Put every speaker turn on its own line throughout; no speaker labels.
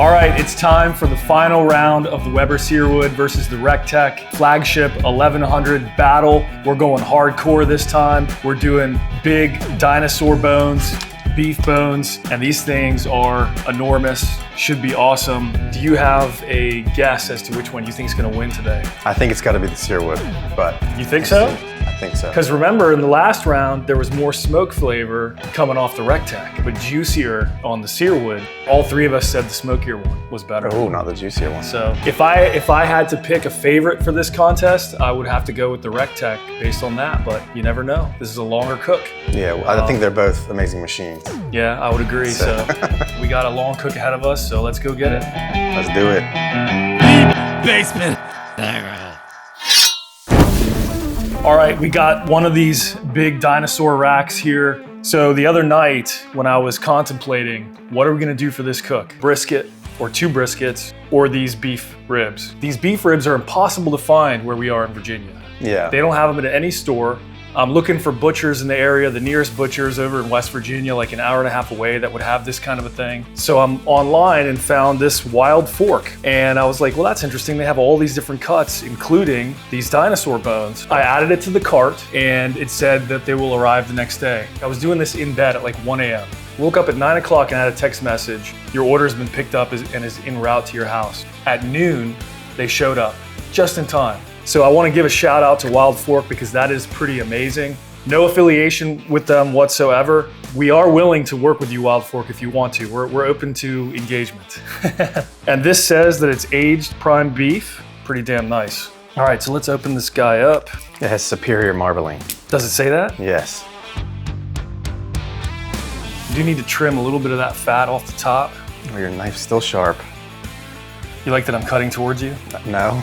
All right, it's time for the final round of the Weber Searwood versus the Recteq Flagship 1100 battle. We're going hardcore this time. We're doing big dinosaur bones, beef bones, and these things are enormous, should be awesome. Do you have a guess as to which one you think is gonna win today?
I think it's gotta be the Searwood, but.
You think so?
I think so.
Because remember, in the last round, there was more smoke flavor coming off the Recteq, but juicier on the Searwood. All three of us said the smokier one was better.
Oh, not the juicier one.
So if I had to pick a favorite for this contest, I would have to go with the Recteq based on that, but you never know. This is a longer cook.
Yeah, well, I think they're both amazing machines.
Yeah, I would agree. So we got a long cook ahead of us, so let's go get it.
Let's do it.
Basement.
All right, we got one of these big dinosaur racks here. So the other night when I was contemplating, what are we gonna do for this cook? Brisket or 2 briskets or these beef ribs. These beef ribs are impossible to find where we are in Virginia.
Yeah.
They don't have them at any store. I'm looking for butchers in the area. The nearest butcher's over in West Virginia, like an hour and a half away, that would have this kind of a thing. So I'm online and found this wild fork. And I was like, well, that's interesting. They have all these different cuts, including these dinosaur bones. I added it to the cart and it said that they will arrive the next day. I was doing this in bed at like 1 a.m. Woke up at 9 o'clock and had a text message. Your order has been picked up and is en route to your house. At noon, they showed up just in time. So I want to give a shout out to Wild Fork because that is pretty amazing. No affiliation with them whatsoever. We are willing to work with you, Wild Fork, if you want to. We're open to engagement. And this says that it's aged prime beef. Pretty damn nice. All right, so let's open this guy up.
It has superior marbling.
Does it say that?
Yes.
You do need to trim a little bit of that fat off the top.
Oh, your knife's still sharp.
You like that I'm cutting towards you?
No.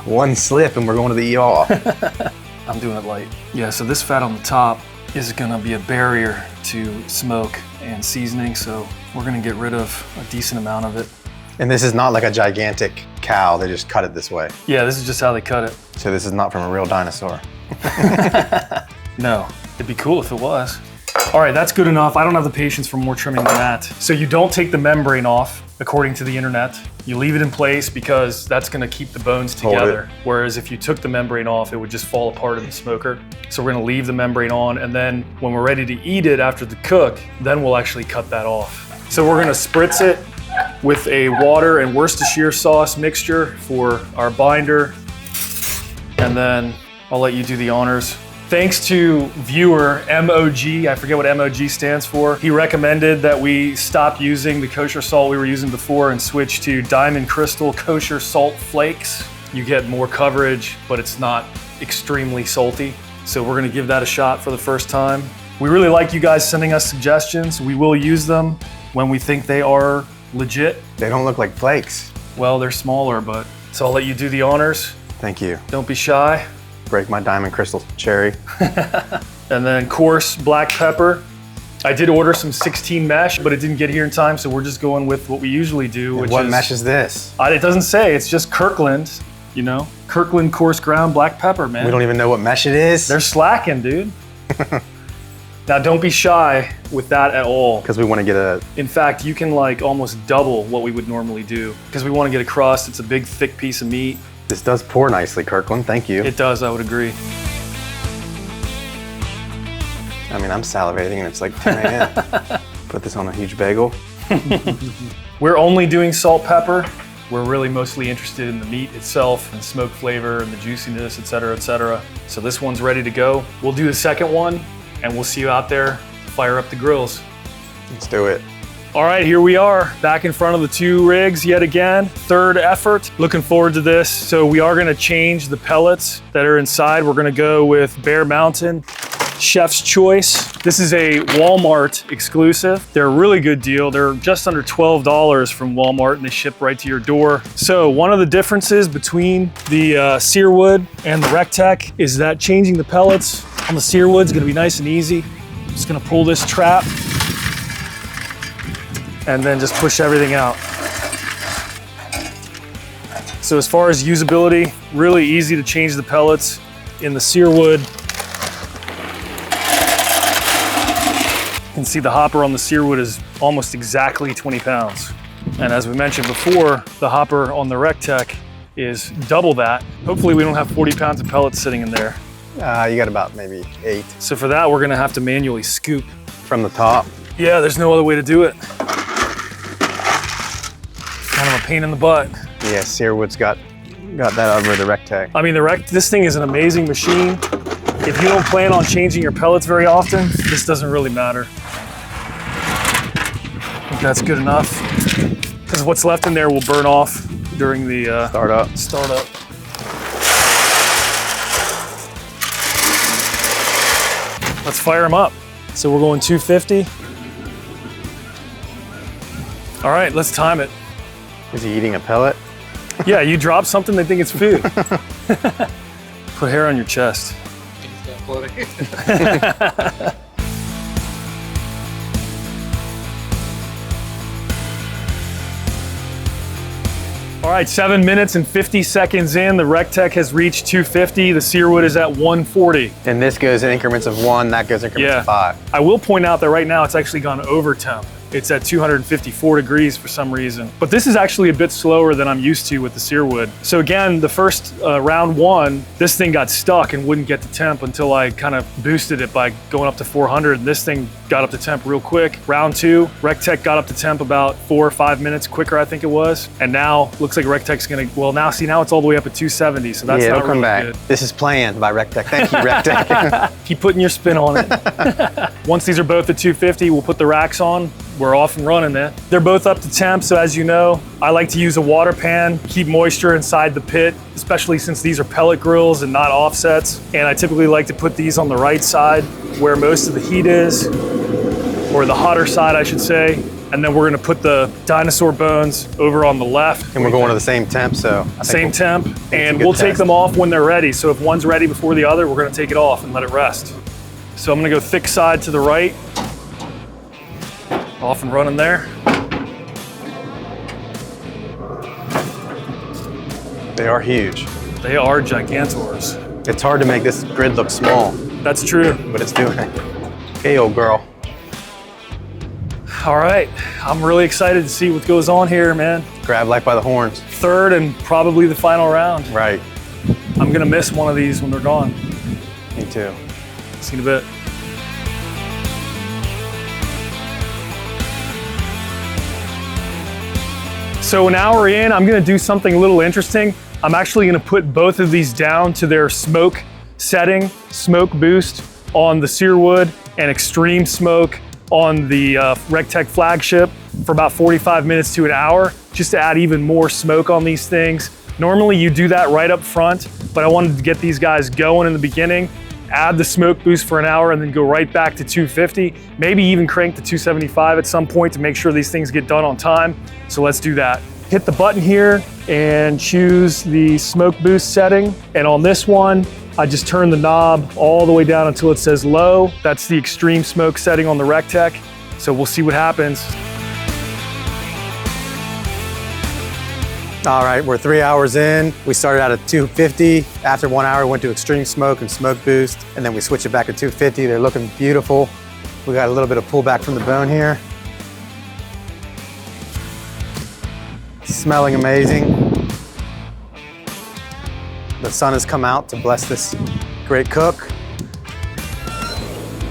One slip and we're going to the ER.
I'm doing it light. Yeah, so this fat on the top is gonna be a barrier to smoke and seasoning, so we're gonna get rid of a decent amount of it.
And this is not like a gigantic cow, they just cut it this way.
Yeah, this is just how they cut it.
So this is not from a real dinosaur.
No, it'd be cool if it was. All right, that's good enough. I don't have the patience for more trimming than that. So you don't take the membrane off, according to the internet. You leave it in place because that's gonna keep the bones together. Whereas if you took the membrane off, it would just fall apart in the smoker. So we're gonna leave the membrane on, and then when we're ready to eat it after the cook, then we'll actually cut that off. So we're gonna spritz it with a water and Worcestershire sauce mixture for our binder. And then I'll let you do the honors. Thanks to viewer MOG, I forget what MOG stands for. He recommended that we stop using the kosher salt we were using before and switch to Diamond Crystal Kosher Salt Flakes. You get more coverage, but it's not extremely salty. So we're gonna give that a shot for the first time. We really like you guys sending us suggestions. We will use them when we think they are legit.
They don't look like flakes.
Well, they're smaller, but so I'll let you do the honors.
Thank you.
Don't be shy.
Break my Diamond Crystal cherry.
And then coarse black pepper. I did order some 16 mesh, but it didn't get here in time, so we're just going with what we usually do, which
what
is...
mesh is this?
It doesn't say, it's just Kirkland, you know? Kirkland coarse ground black pepper, man.
We don't even know what mesh it is.
They're slacking, dude. Now don't be shy with that at all.
Because we want to get a...
In fact, you can like almost double what we would normally do. Because we want to get a crust, it's a big thick piece of meat.
This does pour nicely, Kirkland, thank you.
It does, I would agree.
I mean, I'm salivating and it's like 10 a.m. Put this on a huge bagel.
We're only doing salt, pepper. We're really mostly interested in the meat itself and smoke flavor and the juiciness, et cetera, et cetera. So this one's ready to go. We'll do the second one and we'll see you out there. Fire up the grills.
Let's do it.
All right, here we are, back in front of the 2 rigs yet again. Third effort, looking forward to this. So we are gonna change the pellets that are inside. We're gonna go with Bear Mountain, Chef's Choice. This is a Walmart exclusive. They're a really good deal. They're just under $12 from Walmart and they ship right to your door. So one of the differences between the Searwood and the Recteq is that changing the pellets on the Searwood is gonna be nice and easy. I'm just gonna pull this trap and then just push everything out. So as far as usability, really easy to change the pellets in the Searwood. You can can see the hopper on the Searwood is almost exactly 20 pounds. And as we mentioned before, the hopper on the Recteq is double that. Hopefully we don't have 40 pounds of pellets sitting in there.
You got about maybe 8.
So for that, we're gonna have to manually scoop.
From the top.
Yeah, there's no other way to do it. Kind of a pain in the butt.
Yeah, Searwood's got that over the Recteq.
I mean, this thing is an amazing machine. If you don't plan on changing your pellets very often, this doesn't really matter. I think that's good enough. Because what's left in there will burn off during the startup. Let's fire them up. So we're going 250. All right, let's time it.
Is he eating a pellet?
Yeah, you drop something, they think it's food. Put hair on your chest. All right, 7 minutes and 50 seconds in, the Recteq has reached 250, the Searwood is at 140.
And this goes in increments of 1, that goes in increments of 5.
I will point out that right now it's actually gone over temp. It's at 254 degrees for some reason. But this is actually a bit slower than I'm used to with the Searwood. So again, the first round 1, this thing got stuck and wouldn't get to temp until I kind of boosted it by going up to 400. And this thing got up to temp real quick. Round 2, Recteq got up to temp about 4 or 5 minutes quicker, I think it was. And now looks like Recteq's gonna, well now see, now it's all the way up at 270. So that's not really good.
This is planned by Recteq. Thank you, Recteq.
Keep putting your spin on it. Once these are both at 250, we'll put the racks on. We're off and running then. They're both up to temp, so as you know, I like to use a water pan, keep moisture inside the pit, especially since these are pellet grills and not offsets. And I typically like to put these on the right side where most of the heat is, or the hotter side, I should say. And then we're gonna put the Dinosaur bones over on the left.
And we're going to the same temp, so.
Same temp, and we'll take them off when they're ready. So if one's ready before the other, we're gonna take it off and let it rest. So I'm gonna go thick side to the right. Off and running there.
They are huge.
They are gigantors.
It's hard to make this grid look small.
That's true.
But it's doing it. Hey, old girl.
All right, I'm really excited to see what goes on here, man.
Grab life by the horns.
Third and probably the final round.
Right.
I'm gonna miss one of these when they're gone.
Me too.
See you in a bit. So an hour in, I'm gonna do something a little interesting. I'm actually gonna put both of these down to their smoke setting, smoke boost on the Searwood and extreme smoke on the Recteq Flagship for about 45 minutes to an hour, just to add even more smoke on these things. Normally you do that right up front, but I wanted to get these guys going in the beginning, add the smoke boost for an hour and then go right back to 250, maybe even crank to 275 at some point to make sure these things get done on time. So let's do that. Hit the button here and choose the smoke boost setting. And on this one, I just turn the knob all the way down until it says low. That's the extreme smoke setting on the Recteq. So we'll see what happens.
All right, we're 3 hours in. We started out at 250. After 1 hour, we went to extreme smoke and smoke boost, and then we switched it back to 250. They're looking beautiful. We got a little bit of pullback from the bone here. Smelling amazing. The sun has come out to bless this great cook.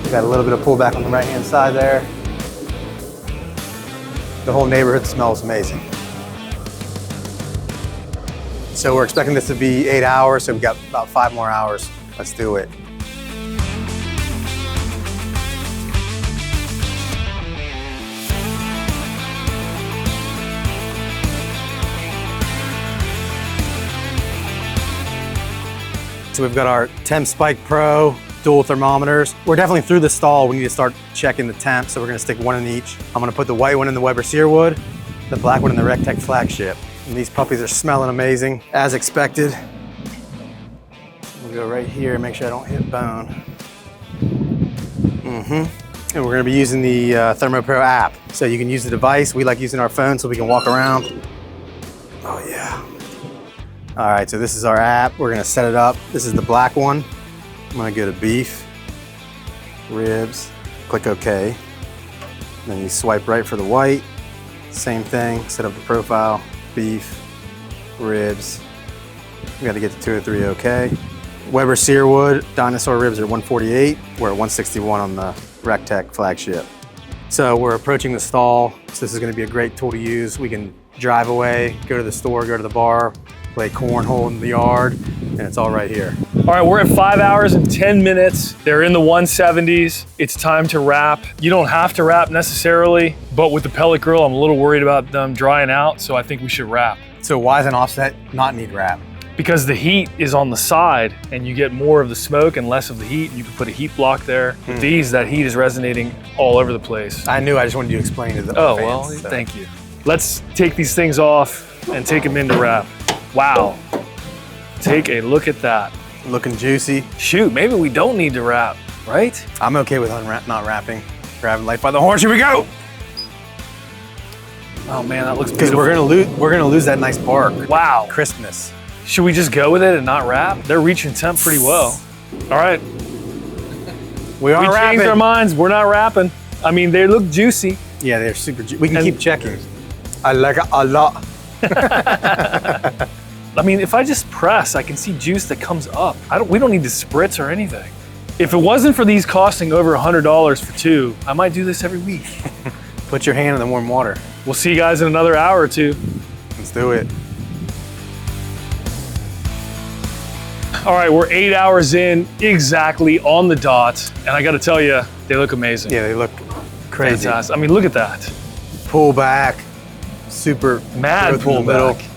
We got a little bit of pullback on the right-hand side there. The whole neighborhood smells amazing. So we're expecting this to be 8 hours, so we've got about 5 more hours. Let's do it. So we've got our Temp Spike Pro dual thermometers. We're definitely through the stall. We need to start checking the temp, so we're gonna stick one in each. I'm gonna put the white one in the Weber Searwood, the black one in the Recteq Flagship. And these puppies are smelling amazing, as expected. We'll go right here and make sure I don't hit bone. And we're gonna be using the ThermoPro app. So you can use the device. We like using our phone so we can walk around. Oh yeah. All right, so this is our app. We're gonna set it up. This is the black one. I'm gonna go to beef, ribs, click OK. Then you swipe right for the white. Same thing, set up the profile, beef, ribs. We got to get to 203 okay. Weber Searwood, Dinosaur ribs are 148. We're at 161 on the Recteq Flagship. So we're approaching the stall. So this is gonna be a great tool to use. We can drive away, go to the store, go to the bar, play cornhole in the yard, and it's all right here.
All right, we're at 5 hours and 10 minutes. They're in the 170s. It's time to wrap. You don't have to wrap necessarily, but with the pellet grill, I'm a little worried about them drying out, so I think we should wrap.
So why does an offset not need wrap?
Because the heat is on the side and you get more of the smoke and less of the heat. You can put a heat block there. With these, that heat is resonating all over the place.
I knew, I just wanted you to explain to the
Oh,
fans,
well,
so.
thank you. Let's take these things off and take them into wrap. Wow. Take a look at that.
Looking juicy.
Shoot, maybe we don't need to wrap, right?
I'm okay with not wrapping. Grabbing life by the horns, here we go!
Oh man, that looks
Because
beautiful.
we're gonna lose that nice bark.
Wow.
Crispness.
Should we just go with it and not wrap? They're reaching temp pretty well. All right,
We are
we
wrapping.
changed our minds. We're not wrapping. I mean, they look juicy.
Yeah, they're super juicy. We can
And-
keep checking. I like it a lot.
I mean, if I just press, I can see juice that comes up. We don't need to spritz or anything. If it wasn't for these costing over $100 for two, I might do this every week.
Put your hand in the warm water.
We'll see you guys in another hour or two.
Let's do it.
All right, we're 8 hours in, exactly on the dot. And I gotta tell you, they look amazing.
Yeah, they look crazy.
Fantastic. I mean, look at that.
Pullback, super
Mad
growth in the middle.
pullback.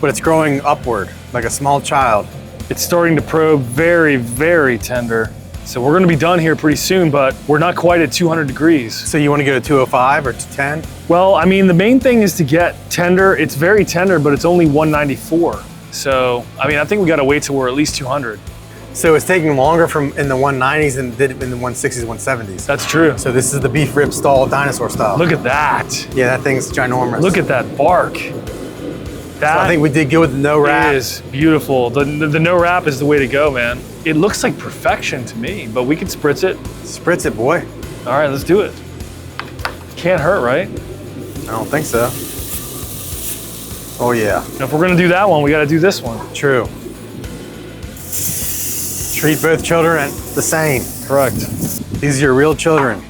But it's growing upward like a small child.
It's starting to probe very, very tender. So we're gonna be done here pretty soon, but we're not quite at 200 degrees.
So you want to go to 205 or 210?
Well, I mean, the main thing is to get tender. It's very tender, but it's only 194. So, I mean, I think we gotta wait till we're at least 200.
So it's taking longer from in the 190s than it did in the 160s, 170s.
That's true.
So this is the beef rib stall, dinosaur style.
Look at that.
Yeah, that thing's ginormous.
Look at that bark. That
So I think we did good with the no wrap.
is beautiful. The no wrap is the way to go, man. It looks like perfection to me, but we can spritz it.
Spritz it, boy.
All right, let's do it. Can't hurt, right?
I don't think so. Oh yeah,
And if we're gonna do that one, we gotta do this one.
true. Treat both children the same.
Correct.
These are your real children.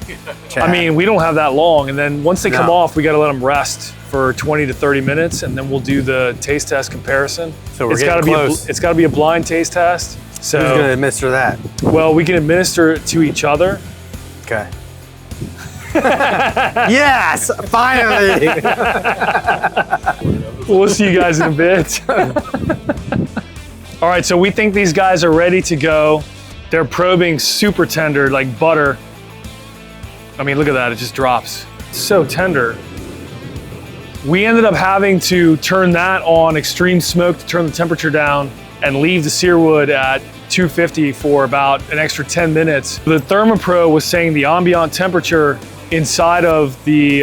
Chad.
I mean, we don't have that long, and then once they come
No.
off, we gotta let them rest for 20 to 30 minutes, and then we'll do the taste test comparison.
So we're
It's
getting
gotta be
close.
it's gotta be a blind taste test. So,
who's gonna administer that?
well, we can administer it to each other.
Okay. Yes, finally.
We'll see you guys in a bit. All right, so we think these guys are ready to go. They're probing super tender, like butter. I mean, look at that, it just drops. It's so tender. We ended up having to turn that on extreme smoke to turn the temperature down and leave the Searwood at 250 for about an extra 10 minutes. The ThermoPro was saying the ambient temperature inside of the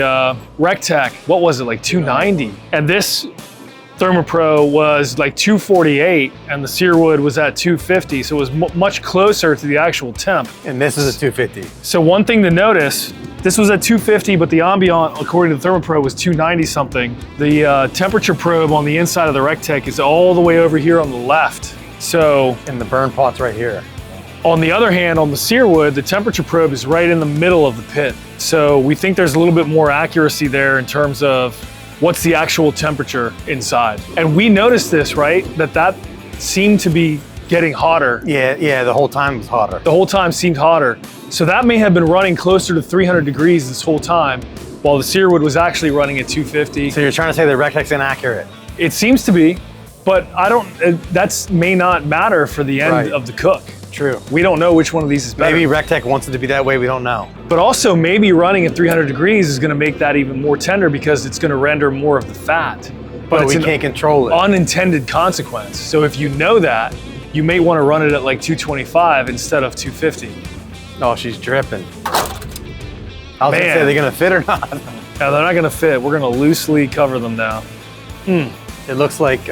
Recteq, what was it, like 290? And this ThermoPro was like 248 and the Searwood was at 250, so it was much closer to the actual temp.
And this is a 250.
So one thing to notice, this was at 250, but the ambient, according to the ThermoPro, was 290 something. The temperature probe on the inside of the Recteq is all the way over here on the left. So
And the burn pot's right here.
on the other hand, on the Searwood, the temperature probe is right in the middle of the pit. So we think there's a little bit more accuracy there in terms of what's the actual temperature inside. And we noticed this, right? That seemed to be getting hotter.
Yeah, the whole time it was hotter.
The whole time seemed hotter. So that may have been running closer to 300 degrees this whole time, while the Searwood was actually running at 250.
So you're trying to say the Recteq's inaccurate?
It seems to be, but that may not matter for the end
Right.
of the cook.
True.
We don't know which one of these is better.
Maybe Recteq wants it to be that way, we don't know.
But also maybe running at 300 degrees is gonna make that even more tender because it's gonna render more of the fat.
But
it's
we
an
can't control it.
unintended consequence. So if you know that, you may wanna run it at like 225 instead of 250.
Oh, she's dripping. I was gonna
Man.
say, are they gonna fit or not?
Now they're not gonna fit. We're gonna loosely cover them now.
It looks like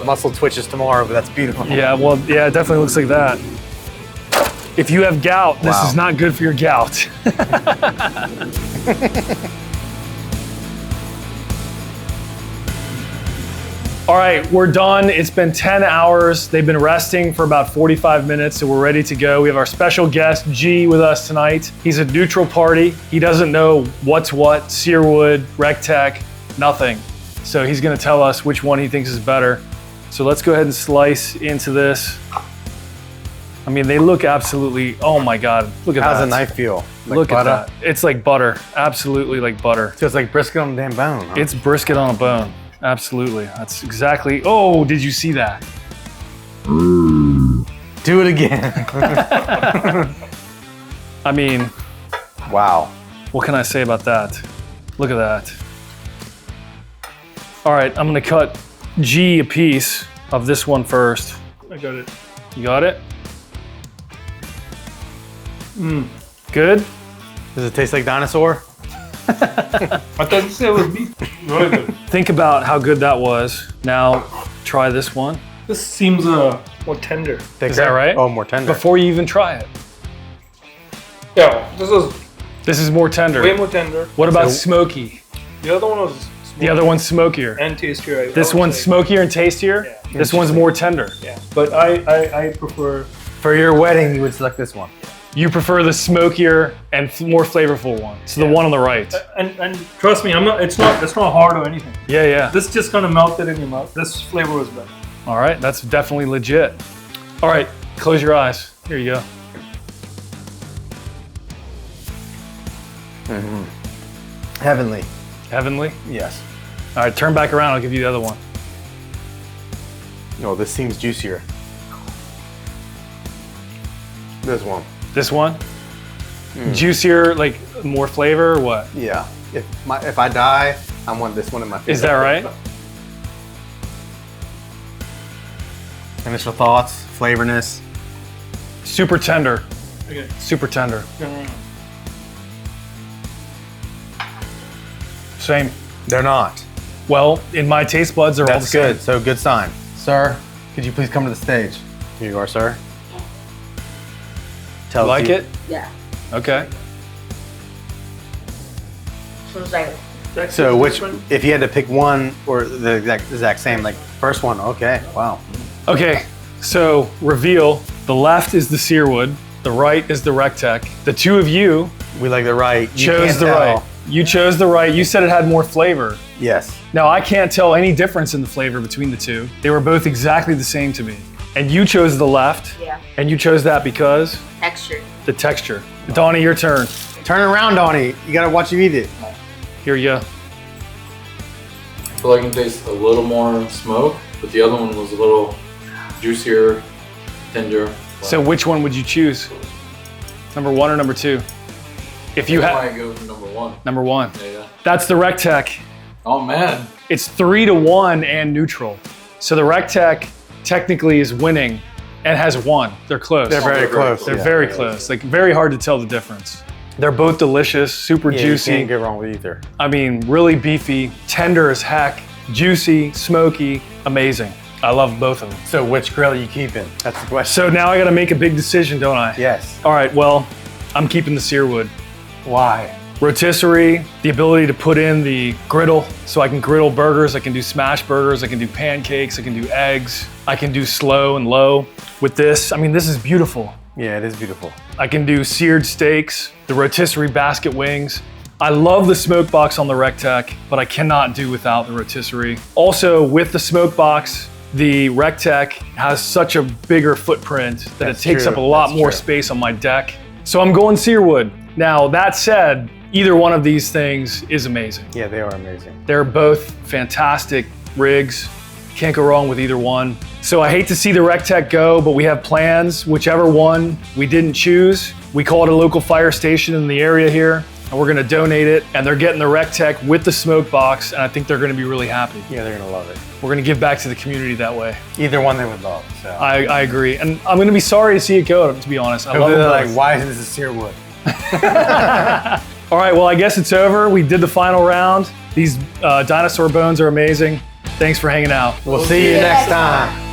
muscle twitches tomorrow, but that's beautiful.
Yeah, well, yeah, it definitely looks like that. If you have gout, this
Wow.
is not good for your gout. All right, we're done. It's been 10 hours. They've been resting for about 45 minutes, so we're ready to go. We have our special guest, G, with us tonight. He's a neutral party. He doesn't know what's what, Searwood, Recteq, nothing. So he's gonna tell us which one he thinks is better. So let's go ahead and slice into this. I mean, they look absolutely, oh my God, look at that.
How's the knife feel? Like
Look
butter?
at that. It's like butter, absolutely like butter.
So it's like brisket on a damn bone, huh?
It's brisket on a bone. Absolutely. That's exactly. Oh, did you see that?
Do it again.
I mean,
Wow.
what can I say about that? Look at that. All right, I'm gonna cut G a piece of this one first.
I got it.
You got it? Good?
Does it taste like dinosaur?
I thought you said it was beef. Really good.
Think about how good that was. Now, try this one.
This seems more tender.
Thicker?
Is that right?
Oh, more tender.
Before you even try it.
Yeah, this is
This is more tender.
way more tender.
What about
So-
smoky?
The other one was
The other one's smokier.
and tastier.
This one's smokier and tastier.
Yeah.
This one's more tender.
Yeah, but I prefer.
For your wedding, you would select this one.
You prefer the smokier and more flavorful one. So the one on the right.
And trust me, it's not hard or anything.
Yeah, yeah.
This just kind of melted in your mouth. This flavor was better.
All right, that's definitely legit. All right, close your eyes. Here you go.
Heavenly.
Heavenly.
Yes.
All right, turn back around. I'll give you the other one.
No, this seems juicier. This one.
This one. Juicier, like more flavor or what?
Yeah. If I die, I want this one in my face.
Is that right?
Initial thoughts, flavorness.
Super tender.
Okay.
Super tender.
No.
Same.
They're not.
Well, in my taste buds, they're all the
That's
same.
good. So good sign. Sir, could you please come to the stage? Here you are, sir. Tell us
Like it?
Yeah.
Okay.
So it's like,
So which, if you had to pick one or the exact same, like first one, okay, wow.
Okay, so reveal. The left is the Searwood. The right is the Recteq. The two of you
We like the right. You
chose
can't
the
tell.
right. You chose the right. You said it had more flavor.
Yes.
Now, I can't tell any difference in the flavor between the two. They were both exactly the same to me. And you chose the left.
yeah,
And you chose that because
texture.
the texture. Donnie, your turn.
Turn around, Donnie. You gotta watch you eat it.
Here you go.
I feel like it tastes a little more smoke, but the other one was a little juicier, tender.
So which one would you choose? Number one or number two? If you
I
had
might go for number one.
number one.
Yeah.
That's the Recteq.
Oh man.
It's 3-1 and neutral. So the Recteq technically is winning and has won. They're close.
They're very close.
They're
yeah.
very close. Like very hard to tell the difference. They're both delicious, super
Yeah,
juicy.
You can't go wrong with either.
I mean, really beefy, tender as heck, juicy, smoky, amazing. I love both of them.
So which grill are you keeping? That's the question.
So now I gotta make a big decision, don't I?
Yes.
All right, well, I'm keeping the Searwood.
Why?
Rotisserie, the ability to put in the griddle, so I can griddle burgers, I can do smash burgers, I can do pancakes, I can do eggs, I can do slow and low. With this, I mean, this is beautiful.
Yeah, it is beautiful.
I can do seared steaks, the rotisserie basket wings. I love the smoke box on the Recteq, but I cannot do without the rotisserie. Also, with the smoke box, the Recteq has such a bigger footprint that
That's
it takes
true.
up a lot
That's
more
true.
space on my deck. So I'm going Searwood. Now, that said, either one of these things is amazing.
Yeah, they are amazing.
They're both fantastic rigs. Can't go wrong with either one. So I hate to see the Recteq go, but we have plans. Whichever one we didn't choose, we call it a local fire station in the area here, and we're gonna donate it. And they're getting the Recteq with the smoke box, and I think they're gonna be really happy.
Yeah, they're gonna love it.
We're gonna give back to the community that way.
Either one they would love. So.
I agree. And I'm gonna be sorry to see it go, to be honest. I love
They're
them
like,
both.
why is this a Searwood?
All right, well, I guess it's over. We did the final round. These dinosaur bones are amazing. Thanks for hanging out.
We'll see you next time.